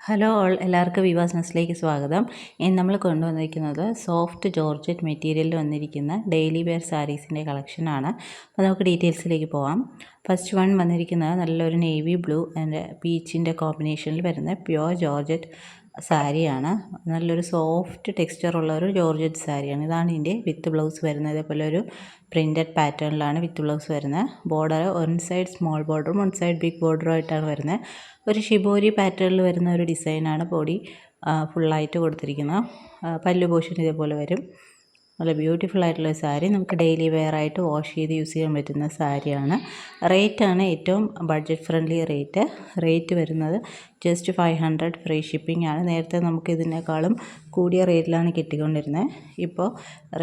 Hello all, എല്ലാവർക്കും വിവാസ് നെസ്റ്റിലേക്ക് സ്വാഗതം. ഇന്ന് നമ്മൾ കൊണ്ടുവന്നിരിക്കുന്നത് സോഫ്റ്റ് ജോർജറ്റ് മെറ്റീരിയലിൽ വന്നിരിക്കുന്ന ഡെയിലി വെയർ സാരീസിൻ്റെ കളക്ഷനാണ്. അപ്പോൾ നമുക്ക് ഡീറ്റെയിൽസിലേക്ക് പോകാം. ഫസ്റ്റ് വൺ വന്നിരിക്കുന്നത് നല്ലൊരു നേവി ബ്ലൂ ആൻഡ് പീച്ചിൻ്റെ കോമ്പിനേഷനിൽ വരുന്ന പ്യുവർ ജോർജറ്റ് സാരിയാണ്. നല്ലൊരു സോഫ്റ്റ് ടെക്സ്ചറുള്ള ഒരു ജോർജറ്റ് സാരിയാണ്. ഇതാണ് ഇതിൻ്റെ വിത്ത് ബ്ലൗസ് വരുന്നത്. ഇതേപോലെ ഒരു പ്രിൻറ്റഡ് പാറ്റേണിലാണ് വിത്ത് ബ്ലൗസ് വരുന്നത്. ബോർഡർ വൺ സൈഡ് സ്മോൾ ബോർഡറും വൺ സൈഡ് ബിഗ് ബോർഡറും ആയിട്ടാണ് വരുന്നത്. ഒരു ഷിബോരി പാറ്റേണിൽ വരുന്ന ഒരു ഡിസൈനാണ് ബോഡി ഫുള്ളായിട്ട് കൊടുത്തിരിക്കുന്നത്. പല്ലു പോർഷൻ ഇതേപോലെ വരും. നല്ല ബ്യൂട്ടിഫുൾ ആയിട്ടുള്ള സാരി, നമുക്ക് ഡെയിലി വെയർ ആയിട്ട് വാഷ് ചെയ്ത് യൂസ് ചെയ്യാൻ പറ്റുന്ന സാരിയാണ്. റേറ്റാണ് ഏറ്റവും ബഡ്ജറ്റ് ഫ്രണ്ട്ലി റേറ്റ് വരുന്നത് ജസ്റ്റ് 500 ഫ്രീ ഷിപ്പിംഗ് ആണ്. നേരത്തെ നമുക്ക് ഇതിനേക്കാളും കൂടിയ റേറ്റിലാണ് കിട്ടിക്കൊണ്ടിരുന്നത്. ഇപ്പോൾ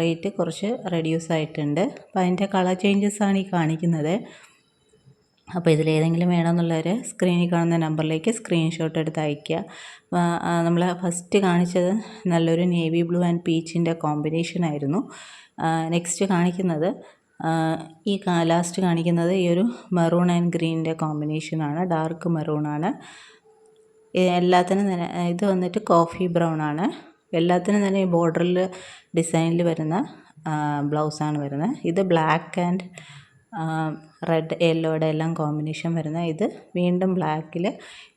റേറ്റ് കുറച്ച് റെഡ്യൂസ് ആയിട്ടുണ്ട്. അപ്പോൾ അതിൻ്റെ കളർ ചേഞ്ചസ് ആണ് ഈ കാണിക്കുന്നത്. അപ്പോൾ ഇതിലേതെങ്കിലും വേണമെന്നുള്ളവർ സ്ക്രീനിൽ കാണുന്ന നമ്പറിലേക്ക് സ്ക്രീൻഷോട്ട് എടുത്ത് അയയ്ക്കുക. നമ്മൾ ഫസ്റ്റ് കാണിച്ചത് നല്ലൊരു നേവി ബ്ലൂ ആൻഡ് പീച്ചിൻ്റെ കോമ്പിനേഷൻ ആയിരുന്നു. നെക്സ്റ്റ് കാണിക്കുന്നത് ലാസ്റ്റ് കാണിക്കുന്നത് ഈ ഒരു മെറൂൺ ആൻഡ് ഗ്രീനിൻ്റെ കോമ്പിനേഷനാണ്. ഡാർക്ക് മെറൂണാണ്. എല്ലാത്തിനും തന്നെ ഇത് വന്നിട്ട് കോഫി ബ്രൗൺ ആണ്. എല്ലാത്തിനും തന്നെ ഈ ബോർഡറിൽ ഡിസൈനിൽ വരുന്ന ബ്ലൗസാണ് വരുന്നത്. ഇത് ബ്ലാക്ക് ആൻഡ് റെഡ് യെല്ലോയുടെ എല്ലാം കോമ്പിനേഷൻ വരുന്നത്. ഇത് വീണ്ടും ബ്ലാക്കിൽ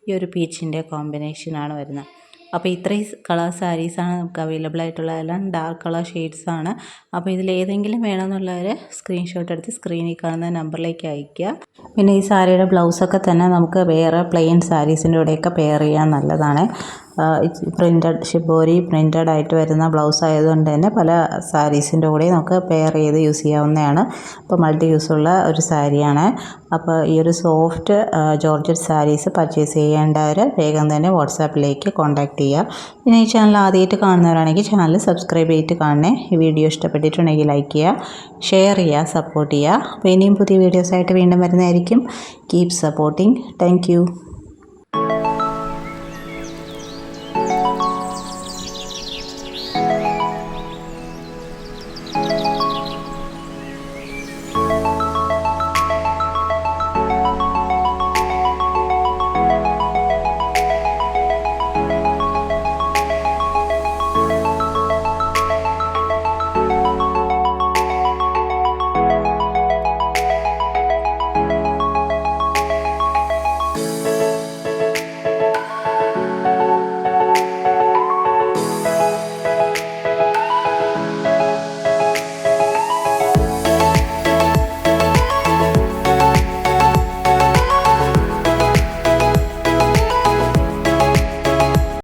ഈ ഒരു പീച്ചിൻ്റെ കോമ്പിനേഷനാണ് വരുന്നത്. അപ്പോൾ ഇത്രയും കളർ സാരീസാണ് നമുക്ക് അവൈലബിൾ ആയിട്ടുള്ളതെല്ലാം ഡാർക്ക് കളർ ഷെയ്ഡ്സാണ്. അപ്പോൾ ഇതിലേതെങ്കിലും വേണമെന്നുള്ളവർ സ്ക്രീൻഷോട്ട് എടുത്ത് സ്ക്രീനിൽ കാണുന്ന നമ്പറിലേക്ക് അയയ്ക്കുക. പിന്നെ ഈ സാരിയുടെ ബ്ലൗസൊക്കെ തന്നെ നമുക്ക് വേറെ പ്ലെയിൻ സാരീസിൻ്റെ കൂടെയൊക്കെ പെയർ ചെയ്യാൻ നല്ലതാണ്. പ്രിൻറ്റഡ് ഷിബോരി പ്രിൻറ്റഡ് ആയിട്ട് വരുന്ന ബ്ലൗസ് ആയതുകൊണ്ട് തന്നെ പല സാരീസിൻ്റെ കൂടെ നമുക്ക് പെയർ ചെയ്ത് യൂസ് ചെയ്യാവുന്നതാണ്. അപ്പോൾ മൾട്ടി യൂസുള്ള ഒരു സാരിയാണ്. അപ്പോൾ ഈ ഒരു സോഫ്റ്റ് ജോർജറ്റ് സാരീസ് പർച്ചേസ് ചെയ്യേണ്ടവർ വേഗം തന്നെ വാട്സാപ്പിലേക്ക് കോൺടാക്റ്റ് ചെയ്യുക. പിന്നെ ഈ ചാനൽ ആദ്യമായിട്ട് കാണുന്നവരാണെങ്കിൽ ചാനൽ സബ്സ്ക്രൈബ് ചെയ്തിട്ട് കാണണേ. ഈ വീഡിയോ ഇഷ്ടപ്പെട്ടിട്ടുണ്ടെങ്കിൽ ലൈക്ക് ചെയ്യുക, ഷെയർ ചെയ്യുക, സപ്പോർട്ട് ചെയ്യുക. അപ്പോൾ ഇനിയും പുതിയ വീഡിയോസായിട്ട് വീണ്ടും വരുന്നതായിരിക്കും. Keep supporting. Thank you.